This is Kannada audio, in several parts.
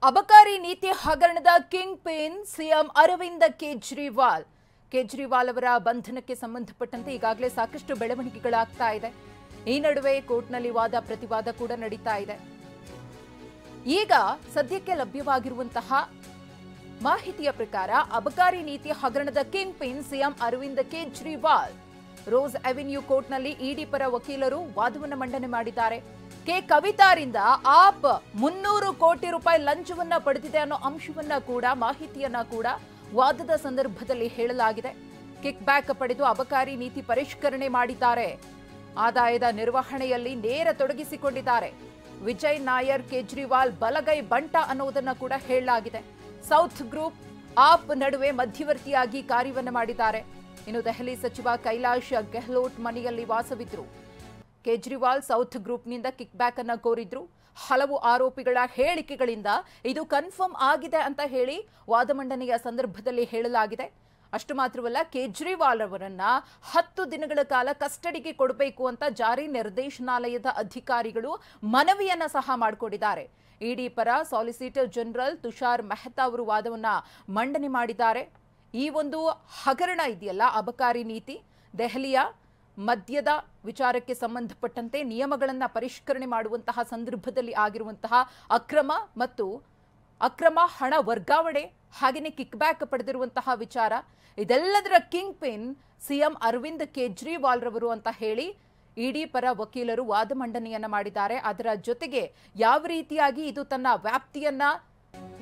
ಅಬಕಾರಿ ನೀತಿ ಹಗರಣದ kingpin CM Arvind Kejriwal ಅವರ ಬಂಧನಕ್ಕೆ ಸಂಬಂಧಪಟ್ಟಂತೆ ಈಗಾಗಲೇ ಸಾಕಷ್ಟು ಬೆಳವಣಿಗೆಗಳಾಗ್ತಾ ಇದೆ. ಈ ನಡುವೆ ಕೋರ್ಟ್ನಲ್ಲಿ ವಾದ ಪ್ರತಿವಾದ ಕೂಡ ನಡೀತಾ ಇದೆ. ಈಗ ಸದ್ಯಕ್ಕೆ ಲಭ್ಯವಾಗಿರುವಂತಹ ಮಾಹಿತಿಯ ಪ್ರಕಾರ ಅಬಕಾರಿ ನೀತಿ ಹಗರಣದ kingpin CM Arvind Kejriwal Rouse Avenue ಕೋರ್ಟ್ನಲ್ಲಿ ಇಡಿ ಪರ ವಕೀಲರು ವಾದವನ್ನು ಮಂಡನೆ ಮಾಡಿದ್ದಾರೆ. ಕೆ ಕವಿತಾರಿಂದ ಆಪ್ 300 ಕೋಟಿ ರೂಪಾಯಿ ಲಂಚವನ್ನ ಪಡೆದಿದೆ ಅನ್ನೋ ಅಂಶವನ್ನ ಕೂಡ ಮಾಹಿತಿಯನ್ನ ಕೂಡ ವಾದದ ಸಂದರ್ಭದಲ್ಲಿ ಹೇಳಲಾಗಿದೆ. ಕಿಕ್ ಬ್ಯಾಕ್ ಪಡೆದು ಅಬಕಾರಿ ನೀತಿ ಪರಿಷ್ಕರಣೆ ಮಾಡಿದ್ದಾರೆ. ಆದಾಯದ ನಿರ್ವಹಣೆಯಲ್ಲಿ ನೇರ ತೊಡಗಿಸಿಕೊಂಡಿದ್ದಾರೆ. ವಿಜಯ್ ನಾಯರ್ ಕೇಜ್ರಿವಾಲ್ ಬಲಗೈ ಬಂಟ ಅನ್ನೋದನ್ನ ಕೂಡ ಹೇಳಲಾಗಿದೆ. ಸೌತ್ ಗ್ರೂಪ್ ಆಪ್ ನಡುವೆ ಮಧ್ಯವರ್ತಿಯಾಗಿ ಕಾರ್ಯವನ್ನು ಮಾಡಿದ್ದಾರೆ. ಇನ್ನು ದೆಹಲಿ ಸಚಿವ ಕೈಲಾಶ್ ಗೆಹ್ಲೋಟ್ ಮನೆಯಲ್ಲಿ ವಾಸವಿದ್ರು. ಕೇಜ್ರಿವಾಲ್ ಸೌತ್ ಗ್ರೂಪ್ನಿಂದ ಕಿಕ್ ಬ್ಯಾಕ್ ಅನ್ನ ಕೋರಿದ್ರು. ಹಲವು ಆರೋಪಿಗಳ ಹೇಳಿಕೆಗಳಿಂದ ಇದು ಕನ್ಫರ್ಮ್ ಆಗಿದೆ ಅಂತ ಹೇಳಿ ವಾದ ಮಂಡನೆಯ ಸಂದರ್ಭದಲ್ಲಿ ಹೇಳಲಾಗಿದೆ. ಅಷ್ಟು ಮಾತ್ರವಲ್ಲ, ಕೇಜ್ರಿವಾಲ್ ಅವರನ್ನ 10 ದಿನಗಳ ಕಾಲ ಕಸ್ಟಡಿಗೆ ಕೊಡಬೇಕು ಅಂತ ಜಾರಿ ನಿರ್ದೇಶನಾಲಯದ ಅಧಿಕಾರಿಗಳು ಮನವಿಯನ್ನ ಸಹ ಮಾಡಿಕೊಂಡಿದ್ದಾರೆ. ಇಡಿ ಪರ ಸಾಲಿಸಿಟರ್ ಜನರಲ್ ತುಷಾರ್ ಮೆಹ್ತಾ ಅವರು ವಾದವನ್ನ ಮಂಡನೆ ಮಾಡಿದ್ದಾರೆ. ಈ ಒಂದು ಹಗರಣ ಇದೆಯಲ್ಲ, ಅಬಕಾರಿ ನೀತಿ, ದೆಹಲಿಯ ಮದ್ಯದ ವಿಚಾರಕ್ಕೆ ಸಂಬಂಧಪಟ್ಟಂತೆ ನಿಯಮಗಳನ್ನು ಪರಿಷ್ಕರಣೆ ಮಾಡುವಂತಹ ಸಂದರ್ಭದಲ್ಲಿ ಆಗಿರುವಂತಹ ಅಕ್ರಮ ಹಣ ವರ್ಗಾವಣೆ ಹಾಗೆಯೇ ಕಿಕ್ ಬ್ಯಾಕ್ ಪಡೆದಿರುವಂತಹ ವಿಚಾರ, ಇದೆಲ್ಲದರ kingpin CM Arvind Kejriwal ರವರು ಅಂತ ಹೇಳಿ ಇಡಿ ಪರ ವಕೀಲರು ವಾದ ಮಂಡನೆಯನ್ನ ಮಾಡಿದ್ದಾರೆ. ಅದರ ಜೊತೆಗೆ ಯಾವ ರೀತಿಯಾಗಿ ಇದು ತನ್ನ ವ್ಯಾಪ್ತಿಯನ್ನ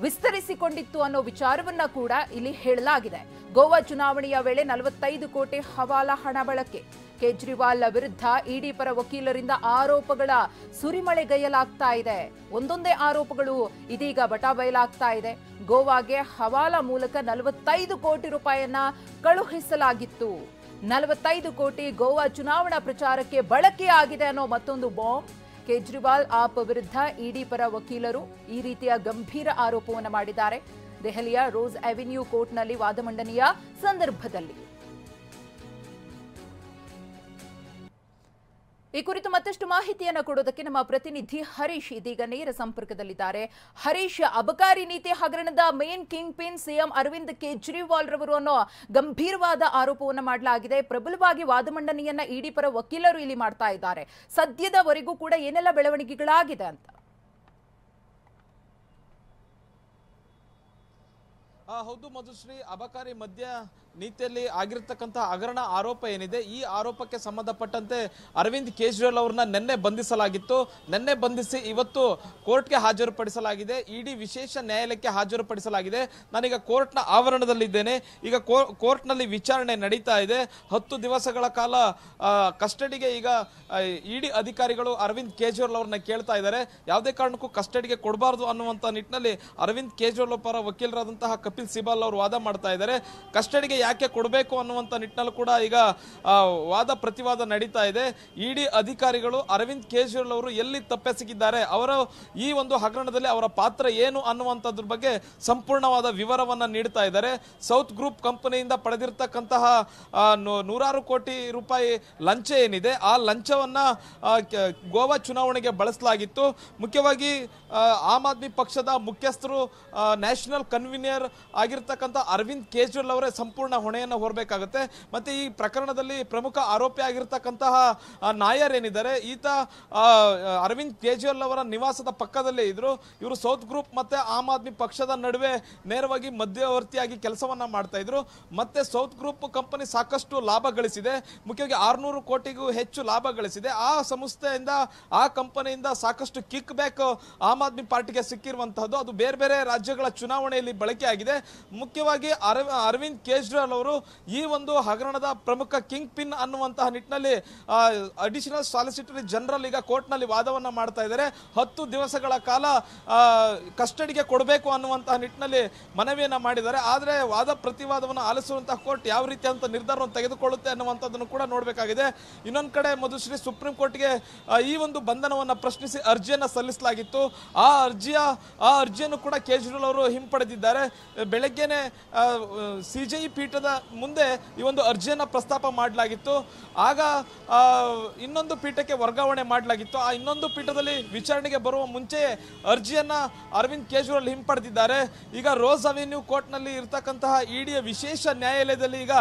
ವಿಸ್ತರಿಸಿಕೊಂಡಿತ್ತು ಅನ್ನೋ ವಿಚಾರವನ್ನ ಕೂಡ ಇಲ್ಲಿ ಹೇಳಲಾಗಿದೆ. ಗೋವಾ ಚುನಾವಣೆಯ ವೇಳೆ 45 ಕೋಟಿ ಹವಾಲಾ ಹಣ ಬಳಕೆ. ಕೇಜ್ರಿವಾಲ್ ವಿರುದ್ಧ ಇಡಿ ಪರ ವಕೀಲರಿಂದ ಆರೋಪಗಳ ಸುರಿಮಳೆಗೈಯಲಾಗ್ತಾ ಇದೆ. ಒಂದೊಂದೇ ಆರೋಪಗಳು ಇದೀಗ ಬಟಾಬಯಲಾಗ್ತಾ ಇದೆ. ಗೋವಾಗೆ ಹವಾಲಾ ಮೂಲಕ 45 ಕೋಟಿ ರೂಪಾಯಿಯನ್ನ ಕಳುಹಿಸಲಾಗಿತ್ತು. 45 ಕೋಟಿ ಗೋವಾ ಚುನಾವಣಾ ಪ್ರಚಾರಕ್ಕೆ ಬಳಕೆಯಾಗಿದೆ ಅನ್ನೋ ಮತ್ತೊಂದು ಬಾಂಬ್. ಕೇಜ್ರಿವಾಲ್ ಆಪ್ ವಿರುದ್ಧ ಇಡಿ ಪರ ವಕೀಲರು ಈ ರೀತಿಯ ಗಂಭೀರ ಆರೋಪವನ್ನು ಮಾಡಿದ್ದಾರೆ. ದೆಹಲಿಯ ರೋಸ್ ಅವೆನ್ಯೂ ಕೋರ್ಟ್ನಲ್ಲಿ ವಾದ ಮಂಡನೆಯ ಸಂದರ್ಭದಲ್ಲಿ ಈ ಕುರಿತು ಮತ್ತಷ್ಟು ಮಾಹಿತಿಯನ್ನು ಕೊಡೋದಕ್ಕೆ ನಮ್ಮ ಪ್ರತಿನಿಧಿ ಹರೀಶ್ ಇದೀಗ ನೇರ ಸಂಪರ್ಕದಲ್ಲಿದ್ದಾರೆ. ಹರೀಶ್, ಅಬಕಾರಿ ನೀತಿ ಹಗರಣದ main kingpin CM Arvind Kejriwal ರವರು ಅನ್ನೋ ಗಂಭೀರವಾದ ಆರೋಪವನ್ನು ಮಾಡಲಾಗಿದೆ. ಪ್ರಬಲವಾಗಿ ವಾದ ಮಂಡನೆಯನ್ನ ಇಡಿ ಪರ ವಕೀಲರು ಇಲ್ಲಿ ಮಾಡ್ತಾ ಇದ್ದಾರೆ. ಸದ್ಯದವರೆಗೂ ಕೂಡ ಏನೆಲ್ಲ ಬೆಳವಣಿಗೆಗಳಾಗಿದೆ ಅಂತ? ಹೌದು ಮಧುಶ್ರೀ, ಅಬಕಾರಿ ಮದ್ಯ ನೀತಿಯಲ್ಲಿ ಆಗಿರತಕ್ಕಂತಹ ಹಗರಣ ಆರೋಪ ಏನಿದೆ, ಈ ಆರೋಪಕ್ಕೆ ಸಂಬಂಧಪಟ್ಟಂತೆ ಅರವಿಂದ್ ಕೇಜ್ರಿವಾಲ್ ಅವ್ರನ್ನ ನಿನ್ನೆ ಬಂಧಿಸಲಾಗಿತ್ತು. ನಿನ್ನೆ ಬಂಧಿಸಿ ಇವತ್ತು ಕೋರ್ಟ್ಗೆ ಹಾಜರುಪಡಿಸಲಾಗಿದೆ. ಇಡಿ ವಿಶೇಷ ನ್ಯಾಯಾಲಯಕ್ಕೆ ಹಾಜರುಪಡಿಸಲಾಗಿದೆ. ನಾನೀಗ ಕೋರ್ಟ್ನ ಆವರಣದಲ್ಲಿದ್ದೇನೆ. ಈಗ ಕೋರ್ಟ್ನಲ್ಲಿ ವಿಚಾರಣೆ ನಡೀತಾ ಇದೆ. 10 ದಿವಸಗಳ ಕಾಲ ಕಸ್ಟಡಿಗೆ ಈಗ ಇಡಿ ಅಧಿಕಾರಿಗಳು ಅರವಿಂದ್ ಕೇಜ್ರಿವಾಲ್ ಅವ್ರನ್ನ ಕೇಳ್ತಾ ಇದ್ದಾರೆ. ಯಾವುದೇ ಕಾರಣಕ್ಕೂ ಕಸ್ಟಡಿಗೆ ಕೊಡಬಾರ್ದು ಅನ್ನುವಂಥ ನಿಟ್ಟಿನಲ್ಲಿ ಅರವಿಂದ್ ಕೇಜ್ರಿವಾಲ್ ಪರ ವಕೀಲರಾದಂತಹ ಕಪಿಲ್ ಸಿಬಾಲ್ ಅವರು ವಾದ ಮಾಡ್ತಾ ಇದ್ದಾರೆ. ಕಸ್ಟಡಿಗೆ ಯಾಕೆ ಕೊಡಬೇಕು ಅನ್ನುವಂಥ ನಿಟ್ಟಿನಲ್ಲಿ ಕೂಡ ಈಗ ವಾದ ಪ್ರತಿವಾದ ನಡೀತಾ ಇದೆ. ಇಡಿ ಅಧಿಕಾರಿಗಳು ಅರವಿಂದ್ ಕೇಜ್ರಿವಾಲ್ ಅವರು ಎಲ್ಲಿ ತಪ್ಪೆಸಗಿದ್ದಾರೆ, ಅವರ ಈ ಒಂದು ಹಗರಣದಲ್ಲಿ ಅವರ ಪಾತ್ರ ಏನು ಅನ್ನುವಂಥದ್ರ ಬಗ್ಗೆ ಸಂಪೂರ್ಣವಾದ ವಿವರವನ್ನ ನೀಡ್ತಾ ಇದ್ದಾರೆ. ಸೌತ್ ಗ್ರೂಪ್ ಕಂಪನಿಯಿಂದ ಪಡೆದಿರತಕ್ಕಂತಹ 100 ಕೋಟಿ ರೂಪಾಯಿ ಲಂಚ ಏನಿದೆ, ಆ ಲಂಚವನ್ನ ಗೋವಾ ಚುನಾವಣೆಗೆ ಬಳಸಲಾಗಿತ್ತು. ಮುಖ್ಯವಾಗಿ ಆಮ್ ಆದ್ಮಿ ಪಕ್ಷದ ಮುಖ್ಯಸ್ಥರು, ನ್ಯಾಷನಲ್ ಕನ್ವೀನರ್ ಆಗಿರ್ತಕ್ಕಂಥ ಅರವಿಂದ್ ಕೇಜ್ರಿವಾಲ್ ಅವರೇ ಸಂಪೂರ್ಣ ಹೊಣೆಯನ್ನು ಹೊರಬೇಕಾಗುತ್ತೆ. ಮತ್ತೆ ಈ ಪ್ರಕರಣದಲ್ಲಿ ಪ್ರಮುಖ ಆರೋಪಿ ಆಗಿರ್ತಕ್ಕಂತಹ ನಾಯರ್ ಏನಿದ್ದಾರೆ, ಈತ ಅರವಿಂದ್ ಕೇಜ್ರಿವಾಲ್ ಅವರ ನಿವಾಸದ ಪಕ್ಕದಲ್ಲೇ ಇದ್ರು. ಇವರು ಸೌತ್ ಗ್ರೂಪ್ ಮತ್ತೆ ಆಮ್ ಆದ್ಮಿ ಪಕ್ಷದ ನಡುವೆ ನೇರವಾಗಿ ಮಧ್ಯವರ್ತಿಯಾಗಿ ಕೆಲಸವನ್ನ ಮಾಡ್ತಾ ಇದ್ರು. ಮತ್ತೆ ಸೌತ್ ಗ್ರೂಪ್ ಕಂಪನಿ ಸಾಕಷ್ಟು ಲಾಭ ಗಳಿಸಿದೆ. ಮುಖ್ಯವಾಗಿ 600 ಕೋಟಿಗೂ ಹೆಚ್ಚು ಲಾಭ ಗಳಿಸಿದೆ. ಆ ಸಂಸ್ಥೆಯಿಂದ, ಆ ಕಂಪನಿಯಿಂದ ಸಾಕಷ್ಟು ಕಿಕ್ ಬ್ಯಾಕ್ ಆಮ್ ಆದ್ಮಿ ಪಾರ್ಟಿಗೆ ಸಿಕ್ಕಿರುವಂತಹದ್ದು. ಅದು ಬೇರೆ ಬೇರೆ ರಾಜ್ಯಗಳ ಚುನಾವಣೆಯಲ್ಲಿ ಬಳಕೆ ಆಗಿದೆ. ಮುಖ್ಯವಾಗಿ ಅರವಿಂದ್ ಕೇಜ್ರಿವಾಲ್ ಅವರು ಈ ಒಂದು ಹಗರಣದ ಪ್ರಮುಖ ಕಿಂಗ್ ಪಿನ್ ಅನ್ನುವಂತಹ ನಿಟ್ಟಿನಲ್ಲಿ ಅಡಿಷನಲ್ ಸಾಲಿಸಿಟರ್ ಜನರಲ್ ಈಗ ಕೋರ್ಟ್ ನಲ್ಲಿ ವಾದವನ್ನ ಮಾಡ್ತಾ ಇದ್ದಾರೆ. 10 ದಿವಸಗಳ ಕಾಲ ಕಸ್ಟಡಿಗೆ ಕೊಡಬೇಕು ಅನ್ನುವಂತಹ ನಿಟ್ಟಿನಲ್ಲಿ ಮನವಿಯನ್ನ ಮಾಡಿದ್ದಾರೆ. ಆದ್ರೆ ವಾದ ಪ್ರತಿವಾದವನ್ನು ಆಲಿಸುವಂತಹ ಕೋರ್ಟ್ ಯಾವ ರೀತಿಯಂತ ನಿರ್ಧಾರವನ್ನು ತೆಗೆದುಕೊಳ್ಳುತ್ತೆ ಅನ್ನುವಂಥದ್ದನ್ನು ಕೂಡ ನೋಡಬೇಕಾಗಿದೆ. ಇನ್ನೊಂದು ಕಡೆ ಮಧುಶ್ರೀ, ಸುಪ್ರೀಂ ಕೋರ್ಟ್ಗೆ ಈ ಒಂದು ಬಂಧನವನ್ನ ಪ್ರಶ್ನಿಸಿ ಅರ್ಜಿಯನ್ನ ಸಲ್ಲಿಸಲಾಗಿತ್ತು. ಆ ಅರ್ಜಿಯನ್ನು ಕೂಡ ಕೇಜ್ರಿವಾಲ್ ಅವರು ಹಿಂಪಡೆದಿದ್ದಾರೆ. ಬೆಳಗ್ಗೆನೆ CJE ಪೀಠದ ಮುಂದೆ ಈ ಒಂದು ಅರ್ಜಿಯನ್ನ ಪ್ರಸ್ತಾಪ ಮಾಡಲಾಗಿತ್ತು. ಆಗ ಇನ್ನೊಂದು ಪೀಠಕ್ಕೆ ವರ್ಗಾವಣೆ ಮಾಡಲಾಗಿತ್ತು. ಆ ಇನ್ನೊಂದು ಪೀಠದಲ್ಲಿ ವಿಚಾರಣೆಗೆ ಬರುವ ಮುಂಚೆಯೇ ಅರ್ಜಿಯನ್ನ ಅರವಿಂದ್ ಕೇಜ್ರಿವಾಲ್ ಹಿಂಪಡೆದಿದ್ದಾರೆ. ಈಗ ರೋಸ್ ಅವೆನ್ಯೂ ಕೋರ್ಟ್ನಲ್ಲಿ ಇರತಕ್ಕಂತಹ ಇಡಿಯ ವಿಶೇಷ ನ್ಯಾಯಾಲಯದಲ್ಲಿ ಈಗ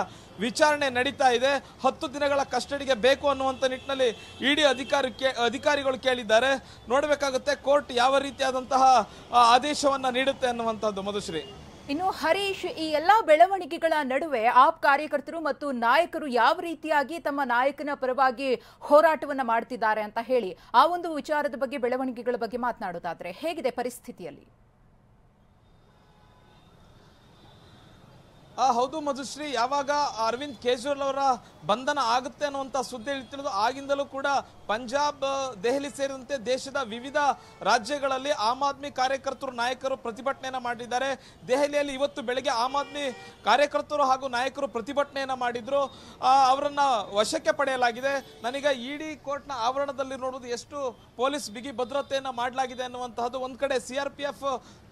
ವಿಚಾರಣೆ ನಡೀತಾ ಇದೆ. 10 ದಿನಗಳ ಕಸ್ಟಡಿಗೆ ಬೇಕು ಅನ್ನುವಂಥ ನಿಟ್ಟಿನಲ್ಲಿ ಇಡಿ ಅಧಿಕಾರಿಗಳು ಕೇಳಿದ್ದಾರೆ. ನೋಡಬೇಕಾಗುತ್ತೆ ಕೋರ್ಟ್ ಯಾವ ರೀತಿಯಾದಂತಹ ಆದೇಶವನ್ನ ನೀಡುತ್ತೆ ಅನ್ನುವಂಥದ್ದು. ಮಧುಶ್ರೀ, ಇನ್ನು ಹರೀಶ್, ಈ ಎಲ್ಲಾ ಬೆಳವಣಿಗೆಗಳ ನಡುವೆ ಆಪ್ ಕಾರ್ಯಕರ್ತರು ಮತ್ತು ನಾಯಕರು ಯಾವ ರೀತಿಯಾಗಿ ತಮ್ಮ ನಾಯಕನ ಪರವಾಗಿ ಹೋರಾಟವನ್ನ ಮಾಡ್ತಿದ್ದಾರೆ ಅಂತ ಹೇಳಿ ಆ ಒಂದು ವಿಚಾರದ ಬಗ್ಗೆ, ಬೆಳವಣಿಗೆಗಳ ಬಗ್ಗೆ ಮಾತನಾಡೋದಾದ್ರೆ ಹೇಗಿದೆ ಪರಿಸ್ಥಿತಿಯಲ್ಲಿ? ಹೌದು ಮಧುಶ್ರೀ, ಯಾವಾಗ ಅರವಿಂದ್ ಕೇಜ್ರಿವಾಲ್ ಅವರ ಬಂಧನ ಆಗುತ್ತೆ ಅನ್ನುವಂಥ ಸುದ್ದಿ ಹೇಳ್ತಿರೋದು ಆಗಿಂದಲೂ ಕೂಡ ಪಂಜಾಬ್, ದೆಹಲಿ ಸೇರಿದಂತೆ ದೇಶದ ವಿವಿಧ ರಾಜ್ಯಗಳಲ್ಲಿ ಆಮ್ ಆದ್ಮಿ ಕಾರ್ಯಕರ್ತರು, ನಾಯಕರು ಪ್ರತಿಭಟನೆಯನ್ನ ಮಾಡಿದ್ದಾರೆ. ದೆಹಲಿಯಲ್ಲಿ ಇವತ್ತು ಬೆಳಗ್ಗೆ ಆಮ್ ಆದ್ಮಿ ಕಾರ್ಯಕರ್ತರು ಹಾಗೂ ನಾಯಕರು ಪ್ರತಿಭಟನೆಯನ್ನ ಮಾಡಿದ್ರು. ಅವರನ್ನ ವಶಕ್ಕೆ ಪಡೆಯಲಾಗಿದೆ. ನನಗೆ ಇಡಿ ಕೋರ್ಟ್ನ ಆವರಣದಲ್ಲಿ ನೋಡುವುದು ಎಷ್ಟು ಪೊಲೀಸ್ ಬಿಗಿ ಭದ್ರತೆಯನ್ನ ಮಾಡಲಾಗಿದೆ ಅನ್ನುವಂತಹದ್ದು. ಒಂದ್ ಕಡೆ CRPF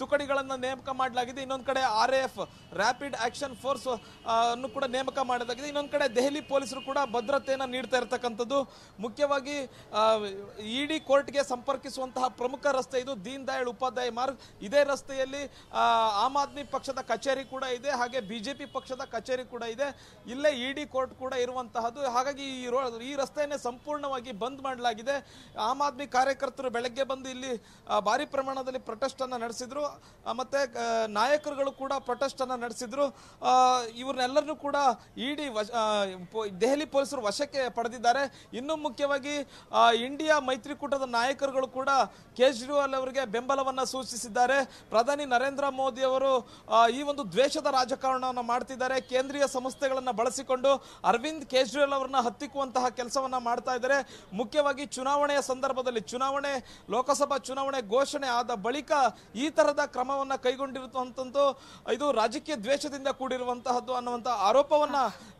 ತುಕಡಿಗಳನ್ನ ನೇಮಕ ಮಾಡಲಾಗಿದೆ, ಇನ್ನೊಂದ್ ಕಡೆ RAF ರ್ಯಾಪಿಡ್ ಆಕ್ಷನ್ ಫೋರ್ಸ್ ಅನ್ನು ಕೂಡ ನೇಮಕ ಮಾಡಲಾಗಿದೆ. ಇನ್ನೊಂದ್ ಕಡೆ ದೆಹಲಿ ಪೊಲೀಸರು ಕೂಡ ಭದ್ರತೆಯನ್ನ ನೀಡ್ತಾ ಇರತಕ್ಕಂಥದ್ದು. ಮುಖ್ಯವಾಗಿ ಇಡಿ ಕೋರ್ಟ್ಗೆ ಸಂಪರ್ಕಿಸುವಂತಹ ಪ್ರಮುಖ ರಸ್ತೆ ಇದು ದೀನ್ ದಯಾಳ್ ಉಪಾಧ್ಯಾಯ ಮಾರ್ಗ್. ಇದೇ ರಸ್ತೆಯಲ್ಲಿ ಆಮ್ ಆದ್ಮಿ ಪಕ್ಷದ ಕಚೇರಿ ಕೂಡ ಇದೆ, ಹಾಗೆ ಬಿಜೆಪಿ ಪಕ್ಷದ ಕಚೇರಿ ಕೂಡ ಇದೆ. ಇಲ್ಲೇ ಇಡಿ ಕೋರ್ಟ್ ಕೂಡ ಇರುವಂತಹದ್ದು. ಹಾಗಾಗಿ ಈ ರಸ್ತೆಯನ್ನೇ ಸಂಪೂರ್ಣವಾಗಿ ಬಂದ್ ಮಾಡಲಾಗಿದೆ. ಆಮ್ ಆದ್ಮಿ ಕಾರ್ಯಕರ್ತರು ಬೆಳಗ್ಗೆ ಬಂದು ಇಲ್ಲಿ ಭಾರಿ ಪ್ರಮಾಣದಲ್ಲಿ ಪ್ರೊಟೆಸ್ಟ್ ಅನ್ನ ನಡೆಸಿದ್ರು, ಮತ್ತೆ ನಾಯಕರುಗಳು ಕೂಡ ಪ್ರೊಟೆಸ್ಟ್ ಅನ್ನ ನಡೆಸಿದ್ರು. ಇವ್ರನ್ನೆಲ್ಲರನ್ನೂ ಕೂಡ ಇಡಿ ದೆಹಲಿ ಪೊಲೀಸರು ವಶಕ್ಕೆ ಪಡೆದಿದ್ದಾರೆ. ಇನ್ನು ಮುಖ್ಯವಾಗಿ ಇಂಡಿಯಾ ಮೈತ್ರಿಕೂಟದ ನಾಯಕರುಗಳು ಕೂಡ ಕೇಜ್ರಿವಾಲ್ ಅವರಿಗೆ ಬೆಂಬಲವನ್ನ ಸೂಚಿಸಿದ್ದಾರೆ. ಪ್ರಧಾನಿ ನರೇಂದ್ರ ಮೋದಿ ಅವರು ಈ ಒಂದು ದ್ವೇಷದ ರಾಜಕಾರಣವನ್ನು ಮಾಡ್ತಿದ್ದಾರೆ. ಕೇಂದ್ರೀಯ ಸಂಸ್ಥೆಗಳನ್ನ ಬಳಸಿಕೊಂಡು ಅರವಿಂದ್ ಕೇಜ್ರಿವಾಲ್ ಅವರನ್ನ ಹತ್ತಿಕ್ಕುವಂತಹ ಕೆಲಸವನ್ನ ಮಾಡ್ತಾ ಇದ್ದಾರೆ. ಮುಖ್ಯವಾಗಿ ಚುನಾವಣೆಯ ಸಂದರ್ಭದಲ್ಲಿ, ಲೋಕಸಭಾ ಚುನಾವಣೆ ಘೋಷಣೆ ಆದ ಬಳಿಕ ಈ ತರದ ಕ್ರಮವನ್ನ ಕೈಗೊಂಡಿರುವಂತದ್ದು ಇದು ರಾಜಕೀಯ ದ್ವೇಷದಿಂದ ಕೂಡಿರುವಂತಹದ್ದು ಅನ್ನುವಂತ ಆರೋಪವನ್ನ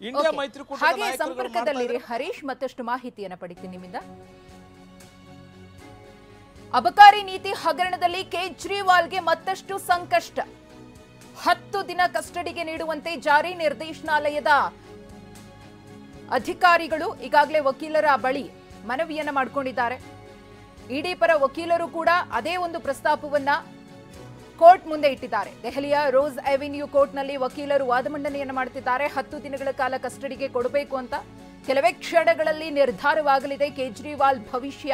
ಇಂಡಿಯಾ ಮೈತ್ರಿಕೂಟ ಸಂಪರ್ಕದಲ್ಲಿ ಹರೀಶ್ ಮತ್ತಷ್ಟು ಮಾಹಿತಿಯನ್ನು ಪಡಿತೀನಿ ನಿಮ್ಮಿಂದ. ಅಬಕಾರಿ ನೀತಿ ಹಗರಣದಲ್ಲಿ ಕೇಜ್ರಿವಾಲ್ಗೆ ಮತ್ತಷ್ಟು ಸಂಕಷ್ಟ. 10 ದಿನ ಕಸ್ಟಡಿಗೆ ನೀಡುವಂತೆ ಜಾರಿ ನಿರ್ದೇಶನಾಲಯದ ಅಧಿಕಾರಿಗಳು ಈಗಾಗಲೇ ವಕೀಲರ ಬಳಿ ಮನವಿಯನ್ನ ಮಾಡಿಕೊಂಡಿದ್ದಾರೆ. ಇಡಿ ಪರ ವಕೀಲರು ಕೂಡ ಅದೇ ಒಂದು ಪ್ರಸ್ತಾಪವನ್ನ ಕೋರ್ಟ್ ಮುಂದೆ ಇಟ್ಟಿದ್ದಾರೆ. ದೆಹಲಿಯ ರೋಸ್ ಅವೆನ್ಯೂ ಕೋರ್ಟ್ನಲ್ಲಿ ವಕೀಲರು ವಾದ ಮಂಡನೆಯನ್ನು ಮಾಡುತ್ತಿದ್ದಾರೆ. 10 ದಿನಗಳ ಕಾಲ ಕಸ್ಟಡಿಗೆ ಕೊಡಬೇಕು ಅಂತ. ಕೆಲವೇ ಕ್ಷಣಗಳಲ್ಲಿ ನಿರ್ಧಾರವಾಗಲಿದೆ ಕೇಜ್ರಿವಾಲ್ ಭವಿಷ್ಯ.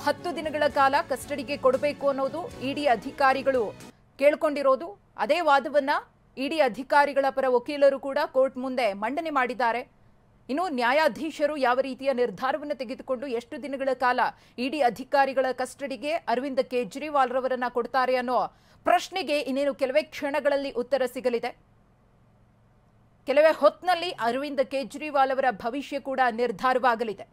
10 ದಿನಗಳ ಕಾಲ ಕಸ್ಟಡಿಗೆ ಕೊಡಬೇಕು ಅನ್ನೋದು ಇಡಿ ಅಧಿಕಾರಿಗಳು ಕೇಳ್ಕೊಂಡಿರೋದು. ಅದೇ ವಾದವನ್ನ ಇಡಿ ಅಧಿಕಾರಿಗಳ ಪರ ವಕೀಲರು ಕೂಡ ಕೋರ್ಟ್ ಮುಂದೆ ಮಂಡನೆ ಮಾಡಿದ್ದಾರೆ. ಇನ್ನು ನ್ಯಾಯಾಧೀಶರು ಯಾವ ರೀತಿಯ ನಿರ್ಧಾರವನ್ನು ತೆಗೆದುಕೊಂಡು ಎಷ್ಟು ದಿನಗಳ ಕಾಲ ಇಡಿ ಅಧಿಕಾರಿಗಳ ಕಸ್ಟಡಿಗೆ ಅರವಿಂದ್ ಕೇಜ್ರಿವಾಲ್ ರವರನ್ನ ಕೊಡ್ತಾರೆ ಅನ್ನೋ ಪ್ರಶ್ನೆಗೆ ಇನ್ನೇನು ಕೆಲವೇ ಕ್ಷಣಗಳಲ್ಲಿ ಉತ್ತರ ಸಿಗಲಿದೆ. ಕೆಲವೇ ಹೊತ್ತಿನಲ್ಲಿ ಅರವಿಂದ್ ಕೇಜ್ರಿವಾಲ್ ಅವರ ಭವಿಷ್ಯ ಕೂಡ ನಿರ್ಧಾರವಾಗಲಿದೆ.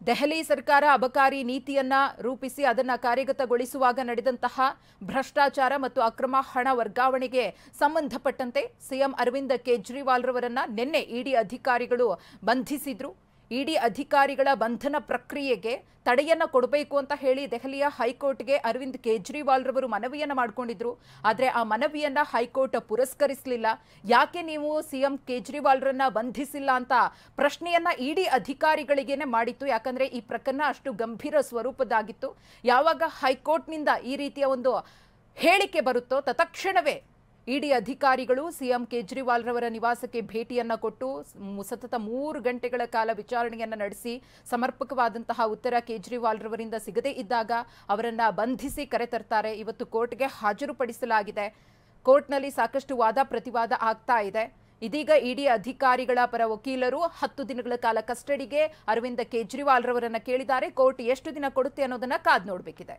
ದೆಹಲಿ ಸರ್ಕಾರ ಅಬಕಾರಿ ನೀತಿಯನ್ನ ರೂಪಿಸಿ ಅದನ್ನ ಕಾರ್ಯಗತಗೊಳಿಸುವಾಗ ನಡೆದಂತಹ ಭ್ರಷ್ಟಾಚಾರ ಮತ್ತು ಅಕ್ರಮ ಹಣ ವರ್ಗಾವಣೆಗೆ ಸಂಬಂಧಪಟ್ಟಂತೆ ಸಿಎಂ ಅರವಿಂದ್ ಕೇಜ್ರಿವಾಲ್ ರವರನ್ನ ನಿನ್ನೆ ಇಡಿ ಅಧಿಕಾರಿಗಳು ಬಂಧಿಸಿದ್ರು. ಇಡಿ ಅಧಿಕಾರಿಗಳ ಬಂಧನ ಪ್ರಕ್ರಿಯೆಗೆ ತಡೆಯನ್ನ ಕೊಡಬೇಕು ಅಂತ ಹೇಳಿ ದೆಹಲಿಯ ಹೈಕೋರ್ಟ್ಗೆ ಅರವಿಂದ್ ಕೇಜ್ರಿವಾಲ್ ರವರು ಮನವಿಯನ್ನ ಮಾಡಿಕೊಂಡಿದ್ರು. ಆದರೆ ಆ ಮನವಿಯನ್ನ ಹೈಕೋರ್ಟ್ ಪುರಸ್ಕರಿಸಲಿಲ್ಲ. ಯಾಕೆ ನೀವು ಸಿಎಂ ಕೇಜ್ರಿವಾಲ್ ರನ್ನ ಬಂಧಿಸಿಲ್ಲ ಅಂತ ಪ್ರಶ್ನೆಯನ್ನ ಇಡಿ ಅಧಿಕಾರಿಗಳಿಗೇನೆ ಮಾಡಿತ್ತು. ಯಾಕಂದ್ರೆ ಈ ಪ್ರಕರಣ ಅಷ್ಟು ಗಂಭೀರ ಸ್ವರೂಪದಾಗಿತ್ತು. ಯಾವಾಗ ಹೈಕೋರ್ಟ್ನಿಂದ ಈ ರೀತಿಯ ಒಂದು ಹೇಳಿಕೆ ಬರುತ್ತೋ ತತ್ಕ್ಷಣವೇ ಇಡಿ ಅಧಿಕಾರಿಗಳು ಸಿಎಂ ಕೇಜ್ರಿವಾಲ್ ರವರ ನಿವಾಸಕ್ಕೆ ಭೇಟಿಯನ್ನ ಕೊಟ್ಟು ಸತತ 3 ಗಂಟೆಗಳ ಕಾಲ ವಿಚಾರಣೆಯನ್ನ ನಡೆಸಿ ಸಮರ್ಪಕವಾದಂತಹ ಉತ್ತರ ಕೇಜ್ರಿವಾಲ್ ರವರಿಂದ ಸಿಗದೇ ಇದ್ದಾಗ ಅವರನ್ನ ಬಂಧಿಸಿ ಕರೆತರ್ತಾರೆ. ಇವತ್ತು ಕೋರ್ಟ್ಗೆ ಹಾಜರುಪಡಿಸಲಾಗಿದೆ. ಕೋರ್ಟ್ನಲ್ಲಿ ಸಾಕಷ್ಟು ವಾದ ಪ್ರತಿವಾದ ಆಗ್ತಾ ಇದೆ. ಇದೀಗ ಇಡಿ ಅಧಿಕಾರಿಗಳ ಪರ ವಕೀಲರು 10 ದಿನಗಳ ಕಾಲ ಕಸ್ಟಡಿಗೆ ಅರವಿಂದ್ ಕೇಜ್ರಿವಾಲ್ ರವರನ್ನ ಕೇಳಿದ್ದಾರೆ. ಕೋರ್ಟ್ ಎಷ್ಟು ದಿನ ಕೊಡುತ್ತೆ ಅನ್ನೋದನ್ನ ಕಾದು ನೋಡಬೇಕಿದೆ.